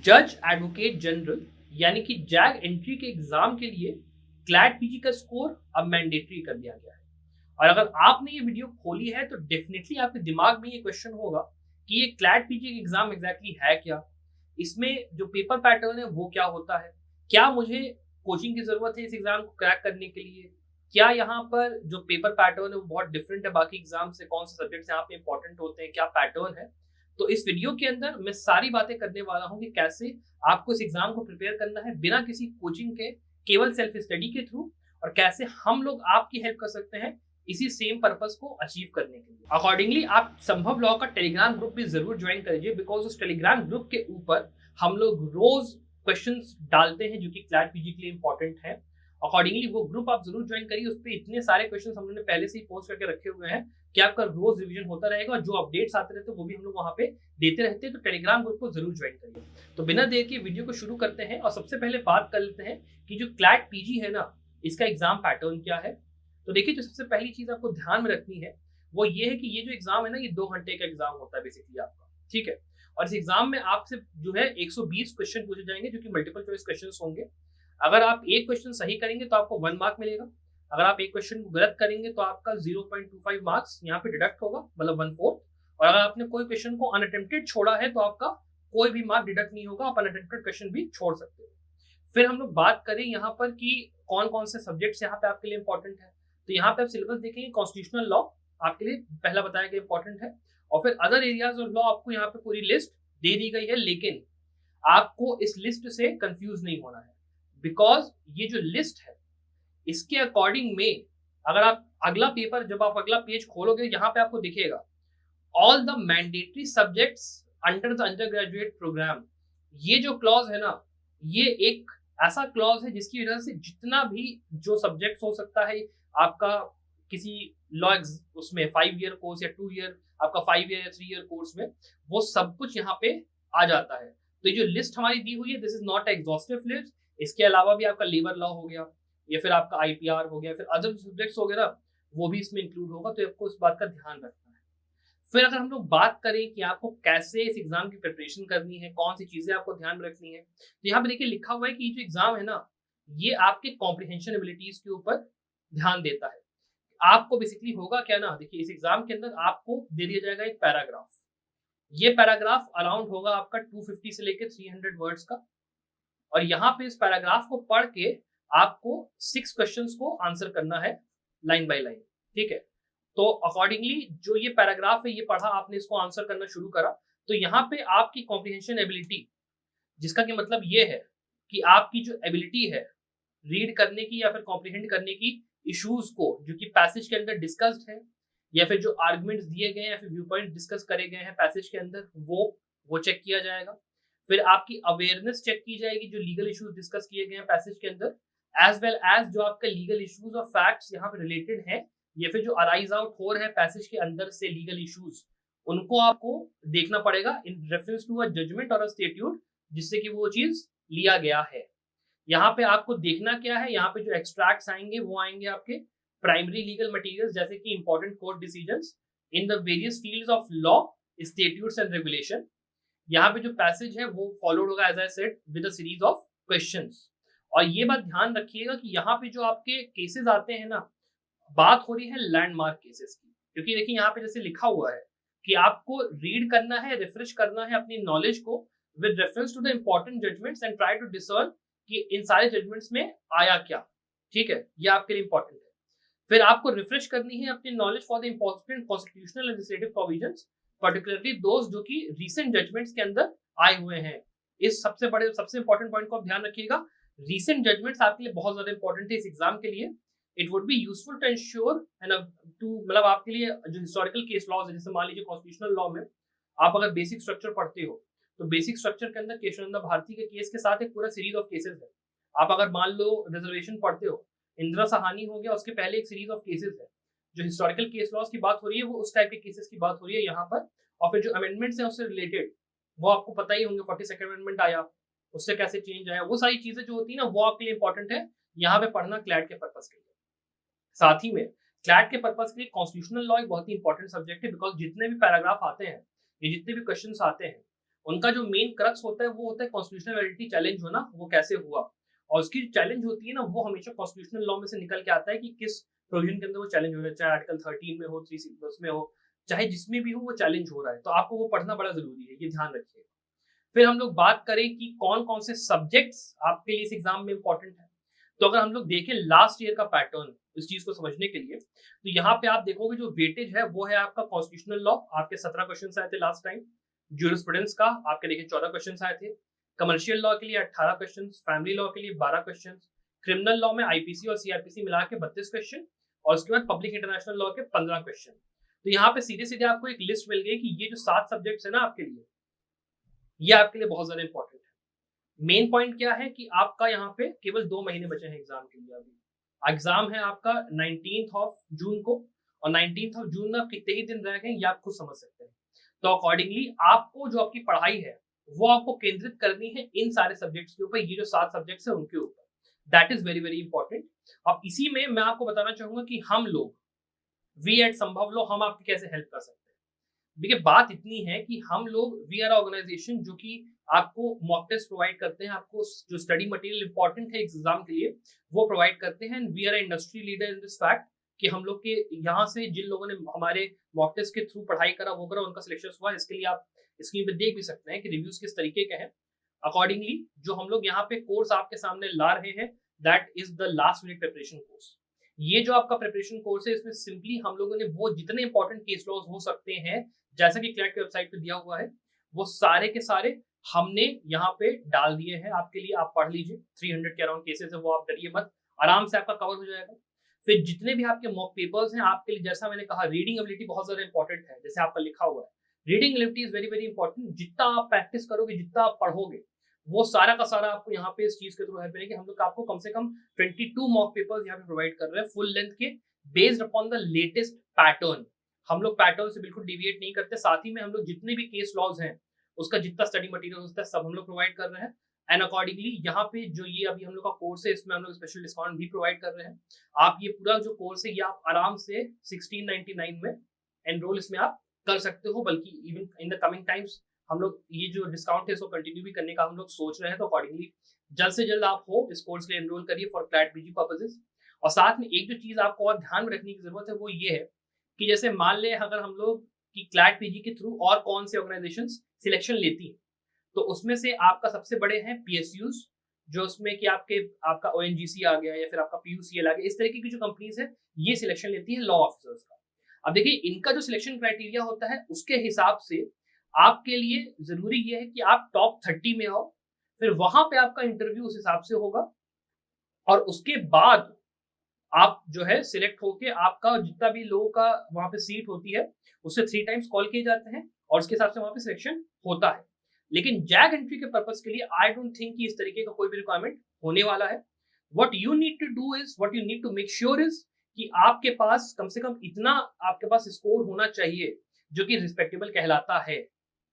जज advocate general यानी कि जैग एंट्री के एग्जाम के लिए क्लैट पीजी का स्कोर अब मैंडेटरी कर दिया गया है। और अगर आपने ये वीडियो खोली है तो डेफिनेटली आपके दिमाग में ये क्वेश्चन होगा कि ये क्लैट पीजी एग्जाम एग्जैक्टली है क्या, इसमें जो पेपर पैटर्न है वो क्या होता है, क्या मुझे कोचिंग की जरूरत है इस एग्जाम को क्रैक करने के लिए, क्या यहाँ पर जो पेपर पैटर्न है वो बहुत डिफरेंट है बाकी एग्जाम से, कौन से सब्जेक्ट्स यहाँ पे इंपॉर्टेंट होते हैं, क्या पैटर्न है। तो इस वीडियो के अंदर मैं सारी बातें करने वाला हूँ कि कैसे आपको इस एग्जाम को प्रिपेयर करना है बिना किसी कोचिंग के, केवल सेल्फ स्टडी के थ्रू, और कैसे हम लोग आपकी हेल्प कर सकते हैं इसी सेम पर्पस को अचीव करने के लिए। अकॉर्डिंगली आप संभव लॉ का टेलीग्राम ग्रुप भी जरूर ज्वाइन करिए, बिकॉज उस टेलीग्राम ग्रुप के ऊपर हम लोग रोज क्वेश्चंस डालते हैं जो कि क्लैट पीजी के लिए इंपॉर्टेंट है। अकॉर्डिंगली वो ग्रुप आप जरूर ज्वाइन करिए, उस पर इतने सारे क्वेश्चंस हम लोगों ने पहले से ही पोस्ट करके रखे हुए हैं कि आपका रोज रिवीजन होता रहेगा, और जो अपडेट्स आते रहते हैं वो भी हम लोग वहां पे देते रहते हैं। तो टेलीग्राम ग्रुप को जरूर ज्वाइन करिए। तो बिना देर के वीडियो को शुरू करते हैं और सबसे पहले बात कर लेते हैं कि जो क्लैट पीजी है ना, इसका एग्जाम पैटर्न क्या है। तो देखिए, जो सबसे पहली चीज आपको ध्यान में रखनी है वो ये है कि ये जो एग्जाम है ना, ये 2 घंटे का एग्जाम होता है बेसिकली आपका, ठीक है। और इस एग्जाम में आपसे जो है 120 क्वेश्चन पूछे जाएंगे जो कि मल्टीपल चॉइस क्वेश्चन होंगे। अगर आप एक क्वेश्चन सही करेंगे तो आपको 1 मार्क मिलेगा। अगर आप एक क्वेश्चन को गलत करेंगे तो आपका 0.25 मार्क्स यहाँ पे डिडक्ट होगा, मतलब 1/4। और अगर आपने कोई क्वेश्चन को अनअटेम्प्टेड छोड़ा है तो आपका कोई भी मार्क डिडक्ट नहीं होगा, आप अनअटेम्प्टेड क्वेश्चन भी छोड़ सकते हो। फिर हम लोग बात करें यहाँ पर कि कौन कौन से सब्जेक्ट्स यहाँ पे आपके लिए इंपॉर्टेंट है। तो यहाँ पे आप सिलेबस देखेंगे, कॉन्स्टिट्यूशनल लॉ आपके लिए पहला बताया गया इंपॉर्टेंट है, और फिर अदर एरियाज ऑफ लॉ आपको यहाँ पे पूरी लिस्ट दे दी गई है। लेकिन आपको इस लिस्ट से कंफ्यूज नहीं होना है, बिकॉज ये जो लिस्ट है इसके अकॉर्डिंग में अगर आप अगला पेपर, जब आप अगला पेज खोलोगे, यहाँ पे आपको दिखेगा all the mandatory subjects under the under graduate program. ये जो क्लॉज है ना, ये एक ऐसा क्लॉज है जिसकी वजह से जितना भी जो सब्जेक्ट्स हो सकता है आपका किसी लॉ उसमें 5 ईयर कोर्स या 2 ईयर, आपका 5 ईयर या 3 ईयर कोर्स में, वो सब कुछ यहाँ पे आ जाता है। तो ये जो लिस्ट हमारी दी हुई है, this is not exhaustive list. इसके अलावा भी आपका लेबर लॉ हो गया, या फिर आपका आईपीआर हो गया, फिर अदर सब्जेक्ट्स हो गए ना, वो भी इसमें इंक्लूड होगा। तो आपको इस बात का ध्यान रखना है। फिर अगर हम लोग बात करें कि आपको कैसे इस एग्जाम की प्रिपरेशन करनी है, कौन सी चीजें आपको ध्यान में रखनी है, तो यहाँ पे देखिए लिखा हुआ है कि ये जो एग्जाम है ना, ये आपके कॉम्प्रिहेंशन एबिलिटीज के ऊपर ध्यान देता है। आपको बेसिकली होगा क्या ना, देखिए इस एग्जाम के अंदर आपको दे दिया जाएगा एक पैराग्राफ। ये पैराग्राफ अराउंड होगा आपका 250 से लेकर 300 वर्ड्स का, और यहाँ पे इस पैराग्राफ को पढ़ के आपको 6 क्वेश्चंस को आंसर करना है लाइन बाय लाइन, ठीक है। तो अकॉर्डिंगली जो ये पैराग्राफ है ये पढ़ा आपने, इसको आंसर करना शुरू करा, तो यहाँ पे आपकी कॉम्प्रिहेंशन एबिलिटी, जिसका कि मतलब ये है कि आपकी जो एबिलिटी है रीड करने की या फिर कॉम्प्रिहेंड करने की इश्यूज को, जो कि पैसेज के अंदर डिस्कस्ड है, या फिर जो आर्गुमेंट्स दिए गए हैं या फिर व्यू पॉइंट डिस्कस करे गए हैं पैसेज के अंदर, वो चेक किया जाएगा। फिर आपकी अवेयरनेस चेक की जाएगी जो लीगल इश्यूज डिस्कस किए गए हैं पैसेज के अंदर, एज वेल एज जो आपके लीगल इश्यूज और फैक्ट्स यहाँ पे रिलेटेड हैं, या फिर जो अराइज आउट हो रहे हैं पैसेज के अंदर से लीगल इश्यूज, उनको आपको देखना पड़ेगा in reference to a judgement और अ स्टेट्यूट, जिससे कि वो चीज लिया गया है। यहाँ पे आपको देखना क्या है, यहाँ पे जो एक्सट्रैक्ट्स आएंगे वो आएंगे आपके प्राइमरी लीगल मटेरियल्स, जैसे कि important court decisions in the various fields of law, statutes and regulation. यहाँ पे जो पैसेज है वो फॉलोड होगा as I said with a series of questions. और ये बात ध्यान रखिएगा कि यहाँ पे जो आपके केसेस आते हैं ना, बात हो रही है लैंडमार्क केसेस की, क्योंकि देखिए यहाँ पे जैसे लिखा हुआ है कि आपको रीड करना है, रिफ्रेश करना है अपनी नॉलेज को with reference to the important judgements and try to discern कि इन सारे जजमेंट्स में आया क्या, ठीक है, ये आपके लिए इंपॉर्टेंट है। फिर आपको रिफ्रेश करनी है अपनी knowledge for the important constitutional and legislative provisions, particularly those जो कि रीसेंट जजमेंट्स के अंदर आए हुए हैं। इस सबसे इंपॉर्टेंट पॉइंट को आप ध्यान रखिएगा, रीसेंट जजमेंट्स आपके लिए बहुत ज्यादा इंपॉर्टेंट है इस एग्जाम के लिए। It would be useful to ensure to, मतलब आपके लिए जो हिस्टोरिकल केस लॉज है, जैसे मान लीजिए कॉन्स्टिट्यूशनल लॉ में आप अगर बेसिक स्ट्रक्चर पढ़ते हो, तो बेसिक स्ट्रक्चर के अंदर केशवानंद भारती के केस के साथ एक पूरा सीरीज ऑफ केसेस है। आप अगर मान लो रिजर्वेशन पढ़ते हो, इंदिरा सहानी हो गया, उसके पहले एक सीरीज ऑफ केसेस है। जो हिस्टोरिकल केस लॉज की बात हो रही है वो उस टाइप के केसेस की बात हो रही है यहाँ पर। और फिर जो अमेंडमेंट्स हैं उससे रिलेटेड, वो आपको पता ही होंगे, 42nd अमेंडमेंट आया, उससे कैसे चेंज आया, वो सारी चीजें जो होती है ना, वो आपके लिए इंपॉर्टेंट है यहाँ पे पढ़ना क्लैट के पर्पज के लिए। साथ ही में क्लैट के पर्पज के लिए कॉन्स्टिट्यूशनल लॉ एक बहुत ही इंपॉर्टेंट सब्जेक्ट है, बिकॉज जितने भी पैराग्राफ आते हैं, ये जितने भी क्वेश्चंस आते हैं, उनका जो मेन क्रक्स होता है वो होता है कॉन्स्टिट्यूशनल वैलिडिटी चैलेंज होना, वो कैसे हुआ, और उसकी जो चैलेंज होती है ना वो हमेशा कॉन्स्टिट्यूशनल लॉ में से निकल के आता है कि किस प्रोविजन के अंदर वो चैलेंज हो रहा है, चाहे आर्टिकल 13 में हो, 3 में हो, चाहे जिसमें भी हो वो चैलेंज हो रहा है, तो आपको वो पढ़ना बड़ा जरूरी है, ये ध्यान रखिए। फिर हम लोग बात करें कि कौन कौन से सब्जेक्ट्स आपके लिए इस एग्जाम में इंपॉर्टेंट है, तो अगर हम लोग देखें लास्ट ईयर का पैटर्न इस चीज को समझने के लिए, तो यहाँ पे आप देखोगे जो वेटेज है वो है आपका कॉन्स्टिट्यूशनल लॉ, आपके 17 क्वेश्चन आए थे लास्ट टाइम, ज्यूरिस्प्रूडेंस का आपके देखिए 14 क्वेश्चन आए थे, कमर्शियल लॉ के लिए 18 क्वेश्चन, फैमिली लॉ के लिए 12 क्वेश्चन, क्रिमिनल लॉ में आईपीसी और सीआरपीसी मिला के 32 क्वेश्चन, और उसके बाद पब्लिक इंटरनेशनल लॉ के 15 क्वेश्चन। तो यहाँ पे सीधे सीधे आपको एक लिस्ट मिल गई कि ये जो 7 सब्जेक्ट्स है ना आपके लिए, ये आपके लिए बहुत ज्यादा इंपॉर्टेंट है। मेन पॉइंट क्या है कि आपका यहाँ पे केवल 2 महीने बचे हैं एग्जाम के लिए। अभी एग्जाम है आपका 19th ऑफ जून को, और 19th ऑफ जून में आप कितने ही दिन रह गए ये आप खुद समझ सकते हैं। तो अकॉर्डिंगली आपको जो आपकी पढ़ाई है वो आपको केंद्रित करनी है इन सारे सब्जेक्ट्स के ऊपर, ये जो 7 सब्जेक्ट्स है उनके ऊपर। That is very very important. अब इसी में मैं आपको बताना चाहूंगा कि हम लोग वी एट संभव लो हम आपकी कैसे हेल्प कर सकते हैं। देखिए बात इतनी है कि हम लोग वी आर ऑर्गेनाइजेशन जो कि आपको मॉक टेस्ट प्रोवाइड करते हैं, आपको जो स्टडी मटेरियल इंपॉर्टेंट है एग्जाम के लिए वो प्रोवाइड करते हैं। We are industry leader in this fact कि हम लोग के यहाँ से जिन लोगों ने हमारे मॉक टेस्ट के थ्रू पढ़ाई करा वो करा, उनका सिलेक्शन हुआ। इसके लिए आप स्क्रीन पे देख भी सकते हैं कि रिव्यूज किस तरीके के हैं। अकॉर्डिंगली जो हम लोग यहाँ पे कोर्स आपके सामने ला रहे हैं that is the last minute preparation course. ये जो आपका प्रिपरेशन कोर्स है इसमें सिंपली हम लोगों ने वो जितने इंपॉर्टेंट केस लॉज हो सकते हैं जैसा कि क्लैट की वेबसाइट पे दिया हुआ है वो सारे के सारे हमने यहाँ पे डाल दिए हैं आपके लिए। आप पढ़ लीजिए, 300 के अराउंड केसेस है, वो आप डरिए मत, आराम से आपका कवर हो जाएगा। फिर जितने भी आपके मॉक पेपर्स हैं आपके लिए, जैसा मैंने कहा रीडिंग एबिलिटी बहुत ज्यादा इंपॉर्टेंट है, जैसे आपका लिखा हुआ है reading ability is very very important. जितना आप प्रैक्टिस करोगे, जितना आप पढ़ोगे, वो सारा का सारा आपको यहाँ पे इस चीज के थ्रू हेल्प मिलेगी। हम लोग आपको कम से कम 22 मॉक पेपर्स यहाँ पे प्रोवाइड कर रहे हैं फुल लेंथ के, based upon the latest pattern. हम लोग पैटर्न से बिल्कुल डिविएट नहीं करते। साथ ही में हम लोग जितने भी केस लॉज हैं उसका जितना स्टडी मटेरियल होता है सब हम लोग प्रोवाइड कर रहे हैं। एंड अकॉर्डिंगली यहाँ पे जो ये अभी हम लोग का कोर्स है इसमें हम लोग स्पेशल डिस्काउंट भी प्रोवाइड कर रहे हैं। आप ये पूरा जो कोर्स है ये आप आराम से 1699 में एनरोल इसमें आप कर सकते हो, बल्कि even in the coming times हम लोग ये जो डिस्काउंट है इसको कंटिन्यू भी करने का हम लोग सोच रहे हैं। तो अकॉर्डिंगली जल्द से जल्द आप हो इस कोर्स के लिए एनरोल करिए फॉर क्लैट पीजी पर्पसेस। और साथ में एक जो चीज आपको और ध्यान में रखने की जरूरत है वो ये है कि जैसे मान ले अगर हम लोग कि क्लैट पीजी के थ्रू और कौन से ऑर्गेनाइजेशन सिलेक्शन लेती है, तो उसमें से आपका सबसे बड़े हैं पीएसयूज, जो उसमें कि आपका ओएनजीसी आ गया या फिर आपका पीयूसीएल आ गया, इस तरीके की जो कंपनीज है ये सिलेक्शन लेती है लॉ ऑफिसर्स का। अब देखिए इनका जो सिलेक्शन क्राइटेरिया होता है उसके हिसाब से आपके लिए जरूरी ये है कि आप टॉप 30 में आओ, फिर वहां पे आपका इंटरव्यू उस हिसाब से होगा, और उसके बाद आप जो है सिलेक्ट होके आपका जितना भी लोगों का वहां पे सीट होती है उससे 3 टाइम्स कॉल किए जाते हैं और उसके हिसाब से वहां पे सिलेक्शन होता है। लेकिन जैग एंट्री के पर्पस के लिए आई डोंट थिंक कि इस तरीके का कोई भी रिक्वायरमेंट होने वाला है। What you need to do is, what you need to make sure is कि आपके पास कम से कम इतना आपके पास स्कोर होना चाहिए जो कि रिस्पेक्टेबल कहलाता है।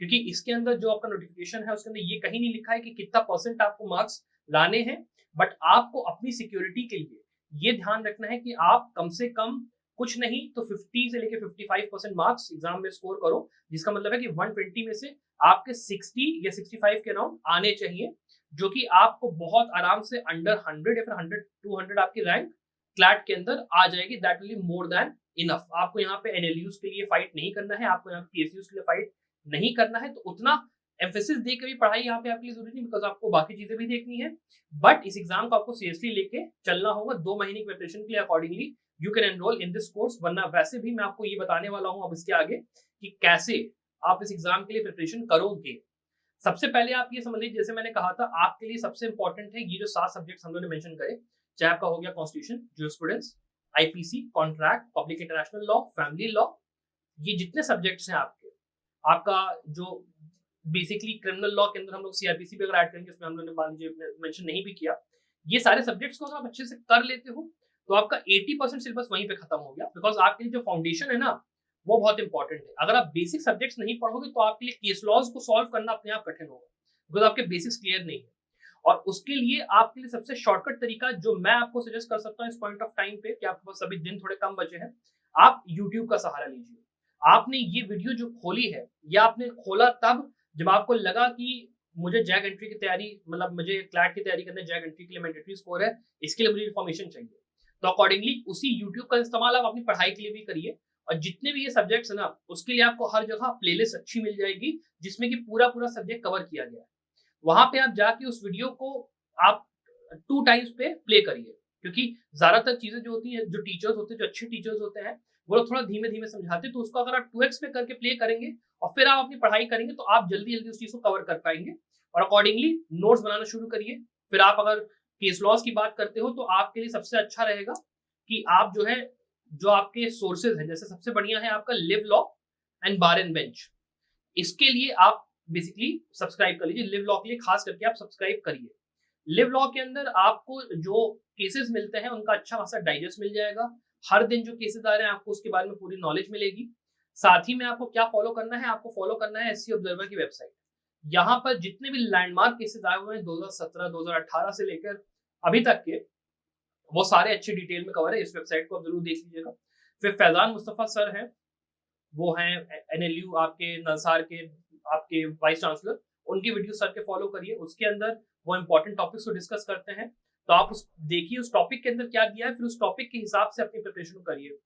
क्योंकि इसके अंदर जो आपका नोटिफिकेशन है उसके अंदर ये कहीं नहीं लिखा है कि कितना परसेंट आपको मार्क्स लाने हैं, बट आपको अपनी सिक्योरिटी के लिए ये ध्यान रखना है कि आप कम से कम कुछ नहीं तो 50 से लेके 55% मार्क्स एग्जाम में स्कोर करो, जिसका मतलब है कि 120 में से आपके 60 या 65 के अराउंड आने चाहिए, जो कि आपको बहुत आराम से अंडर 100 या फिर 100 200 आपकी रैंक क्लैट के अंदर आ जाएगी। That will be more than enough. आपको यहाँ पे एनएलयूज के लिए फाइट नहीं करना है, आपको यहाँ पे पीएसयूज के लिए फाइट नहीं करना है, तो उतना एम्फेसिस दे के भी पढ़ाई यहाँ पे आपके लिए जरूरी नहीं, बिकॉज आपको बाकी चीजें भी देखनी है। बट इस एग्जाम को आपको सीरियसली लेके चलना होगा 2 महीने की प्रिपरेशन के लिए। Accordingly you can enrol in this course, वरना वैसे भी मैं आपको ये बताने वाला हूँ अब इसके आगे कि कैसे आप इस एग्जाम के लिए प्रिपरेशन करोगे। सबसे पहले आप ये समझ लीजिए, जैसे मैंने कहा था आपके लिए सबसे इंपॉर्टेंट है ये जो 7 सब्जेक्ट्स हम लोगों ने मेंशन करे, चाहे आपका हो गया constitution, jurisprudence, IPC, contract, public international law, family law, ये जितने सब्जेक्ट्स हैं आपका जो बेसिकली क्रिमिनल लॉ के अंदर हम लोग सीआरपीसी भी अगर ऐड करेंगे, इसमें हम लोगों ने मान लीजिए मेंशन नहीं भी किया, ये सारे सब्जेक्ट्स को अगर आप अच्छे से कर लेते हो तो आपका 80% सिलेबस वहीं पे खत्म हो गया। बिकॉज आपके लिए जो फाउंडेशन है ना वो बहुत इंपॉर्टेंट है। अगर आप बेसिक सब्जेक्ट्स नहीं पढ़ोगे तो आपके लिए केस लॉज को सॉल्व करना अपने आप कठिन होगा, बिकॉज आपके बेसिक्स क्लियर नहीं है। और उसके लिए आपके लिए सबसे शॉर्टकट तरीका जो मैं आपको सजेस्ट कर सकता हूँ इस पॉइंट ऑफ टाइम पे कि आपके पास अभी दिन थोड़े कम बचे हैं, आप यूट्यूब का सहारा लीजिए। आपने ये वीडियो जो खोली है या आपने खोला तब जब आपको लगा कि मुझे जैग एंट्री की तैयारी, मतलब मुझे क्लैट की तैयारी करने जैग एंट्री के लिए मैंडेटरी स्कोर है, इसके लिए मुझे इन्फॉर्मेशन चाहिए, तो अकॉर्डिंगली उसी यूट्यूब का इस्तेमाल आप अपनी पढ़ाई के लिए भी करिए। और जितने भी ये सब्जेक्ट्स है ना, उसके लिए आपको हर जगह प्लेलिस्ट अच्छी मिल जाएगी जिसमें कि पूरा पूरा सब्जेक्ट कवर किया गया है। वहां पे आप जाके उस वीडियो को आप 2 टाइम्स पे प्ले करिए, क्योंकि ज्यादातर चीजें जो होती हैं, जो टीचर्स होते हैं, जो अच्छे टीचर्स होते हैं, वो लोग थोड़ा धीमे धीमे समझाते हैं, तो उसको अगर आप 2x पे करके प्ले करेंगे और फिर आप अपनी पढ़ाई करेंगे तो आप जल्दी जल्दी उस चीज को कवर कर पाएंगे। और अकॉर्डिंगली नोट्स बनाना शुरू करिए। फिर आप अगर केस लॉस की बात करते हो तो आपके लिए सबसे अच्छा रहेगा कि आप जो है, जो आपके सोर्सेज है, जैसे सबसे बढ़िया है आपका live law and bar and bench, इसके लिए आप बेसिकली सब्सक्राइब कर लीजिए। लिव लॉ के लिए खास करके आप सब्सक्राइब करिए। लिव लॉ के अंदर आपको जो केसेस मिलते हैं उनका अच्छा खासा डाइजेस्ट मिल जाएगा। हर दिन जो केसेस आ रहे हैं आपको उसके बारे में पूरी नॉलेज मिलेगी। साथ ही में आपको क्या फॉलो करना है, आपको फॉलो करना है एससी ऑब्जर्वर की वेबसाइट। यहाँ पर जितने भी लैंडमार्क केसेस आए हुए हैं 2017 2018 से लेकर अभी तक के, वो सारे अच्छे डिटेल में कवर है। इस वेबसाइट को आप जरूर देख लीजिएगा। फिर फैजान मुस्तफा सर हैं, वो हैं एनएलयू आपके नलसार के, आपके वाइस चांसलर, उनकी वीडियो सर के फॉलो करिए। उसके अंदर वो इंपॉर्टेंट टॉपिक्स को डिस्कस करते हैं, तो आप उस देखिए उस टॉपिक के अंदर क्या दिया है, फिर उस टॉपिक के हिसाब से अपनी प्रिपरेशन करिए।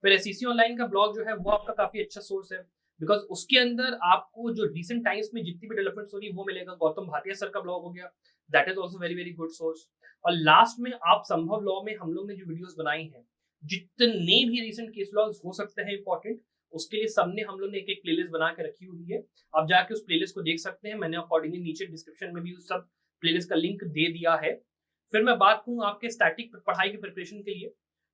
फिर एसईसी ऑनलाइन का ब्लॉग जो है वो आपका काफी अच्छा सोर्स है, बिकॉज उसके अंदर आपको जो रिसेंट टाइम्स में जितनी भी डेवलपमेंट हो रही है वो मिलेगा। गौतम भाटिया सर का ब्लॉग हो गया, that is also very very good source. और लास्ट में आप संभव लॉ में हम लोग ने जो वीडियोस बनाई हैं, जितने भी रिसेंट केस लॉज हो सकते हैं इंपॉर्टेंट, उसके लिए सबने हम लोग ने एक एक प्लेलिस्ट बना के रखी हुई है। आप जाके उस प्लेलिस्ट को देख सकते हैं। मैंने अकॉर्डिंगली नीचे डिस्क्रिप्शन में भी उस सब प्लेलिस्ट का लिंक दे दिया है। फिर मैं बात करूँ आपके स्टैटिक पढ़ाई की प्रिपरेशन के लिए,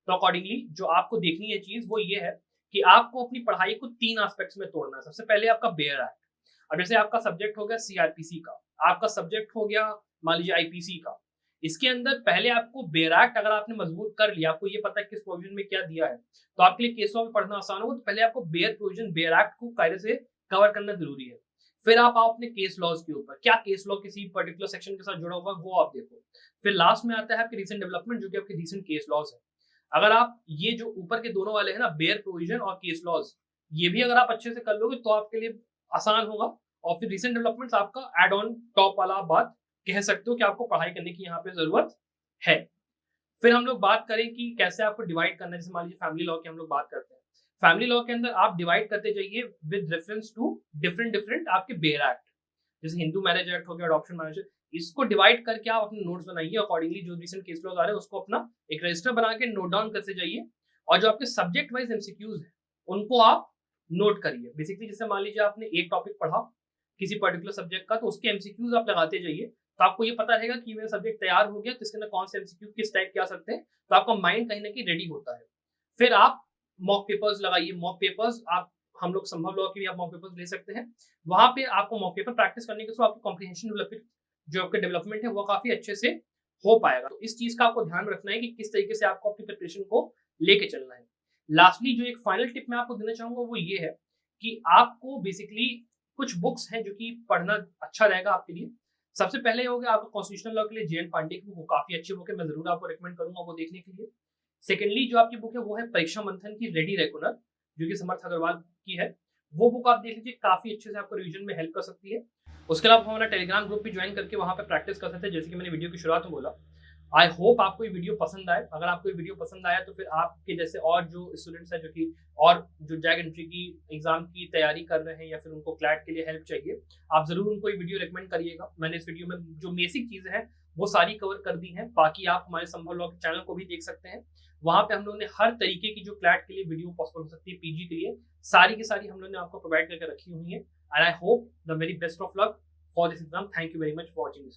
तो अकॉर्डिंगली जो आपको देखनी है चीज वो ये है कि आपको अपनी पढ़ाई को 3 एस्पेक्ट्स में तोड़ना है। सबसे पहले आपका बेयर एक्ट। अब जैसे आपका सब्जेक्ट हो गया सीआरपीसी का, आपका सब्जेक्ट हो गया मान लीजिए आईपीसी का, इसके अंदर पहले आपको बेयर एक्ट अगर आपने मजबूत कर लिया, आपको ये पता है किस प्रोविजन में क्या दिया है, तो आपके लिए केस लॉ में पढ़ना आसान होगा। तो पहले आपको बेयर प्रोविजन, बेयर एक्ट को कायदे से कवर करना जरूरी है। फिर आप आओ अपने केस लॉज के ऊपर, क्या केस लॉ किसी पर्टिकुलर सेक्शन के साथ जुड़ा हुआ है वो आप देखो। फिर लास्ट में आता है आपकी रिसेंट डेवलपमेंट, जो कि आपके रिसेंट केस लॉज है। अगर आप ये जो ऊपर के दोनों वाले हैं ना, बेयर प्रोविजन और केस लॉज, ये भी अगर आप अच्छे से कर लोगे तो आपके लिए आसान होगा। और फिर रिसेंट डेवलपमेंट्स आपका एड ऑन टॉप वाला आप बात कह सकते हो कि आपको पढ़ाई करने की यहाँ पे जरूरत है। फिर हम लोग बात करें कि कैसे आपको डिवाइड करना है। जैसे मान लीजिए फैमिली लॉ की हम लोग बात करते हैं, फैमिली लॉ के अंदर आप डिवाइड करते जाइए with reference to different different आपके बेयर एक्ट। जैसे हिंदू मैरिज एक्ट हो गया, अडॉप्शन मैरिज, इसको डिवाइड करके आप अपने नोट्स बनाइए। अकॉर्डिंगली जो रिसेंट केस लॉज आ रहे हैं उसको अपना एक रजिस्टर बना के नोट डाउन करते जाइए। और जो आपके सब्जेक्ट वाइज एमसीक्यूज है उनको आप नोट करिए। बेसिकली जैसे मान लीजिए आपने एक टॉपिक पढ़ा किसी पर्टिकुलर सब्जेक्ट का, तो उसके एमसीक्यूज आप लगाते जाइए, तो आपको ये पता रहेगा कि मेरा सब्जेक्ट तैयार हो गया तो इसके अंदर कौन से एमसीक्यू किस टाइप के आ सकते हैं, तो आपका माइंड कहीं ना कहीं रेडी होता है। फिर आप मॉक पेपर्स लगाइए। मॉक पेपर्स आप, हम लोग संभव लॉ के भी आप मॉक पेपर्स ले सकते हैं। वहां पे आपको मॉक पेपर प्रैक्टिस करने के थ्रू आपकी कॉम्प्रिहेंशन डेवलपमेंट, जो आपका डेवलपमेंट है वो काफी अच्छे से हो पाएगा। तो इस चीज का आपको ध्यान रखना है कि किस तरीके से आपको अपनी प्रिपरेशन को लेके चलना है। लास्टली जो एक फाइनल टिप मैं आपको देना चाहूंगा वो ये है कि आपको बेसिकली कुछ बुक्स हैं जो कि पढ़ना अच्छा रहेगा आपके लिए। सबसे पहले हो गया आपका कॉन्स्टिट्यूशनल लॉ के लिए जेएन पांडे की बुक, वो काफी अच्छी बुक है, मैं जरूर आपको रिकमेंड करूंगा वो देखने के लिए। सेकेंडली जो आपकी बुक है वो है परीक्षा मंथन की रेडी रेगुलर, जो कि समर्थ अग्रवाल की है। वो बुक आप देख लीजिए, काफी अच्छे से आपको रिवीजन में हेल्प कर सकती है। उसके अलावा हमारा टेलीग्राम ग्रुप भी ज्वाइन करके वहां पे प्रैक्टिस कर सकते हैं, जैसे कि मैंने वीडियो की शुरुआत में बोला। आई होप आपको ये वीडियो पसंद आए। अगर आपको ये वीडियो पसंद आया तो फिर आपके जैसे और जो स्टूडेंट्स हैं जो कि और जो जैग एंट्री की एग्जाम की तैयारी कर रहे हैं या फिर उनको क्लैट के लिए हेल्प चाहिए, आप जरूर उनको ये वीडियो रिकमेंड करिएगा। मैंने इस वीडियो में जो बेसिक चीजें हैं वो सारी कवर कर दी हैं। बाकी आप हमारे संभव लॉ के चैनल को भी देख सकते हैं, वहां पे हम लोगों ने हर तरीके की जो क्लैट के लिए वीडियो पॉसिबल हो सकती है, पीजी के लिए सारी की सारी हम लोगों ने आपको प्रोवाइड करके रखी हुई है। And I hope the very best of luck for this exam. Thank you very much for watching this video.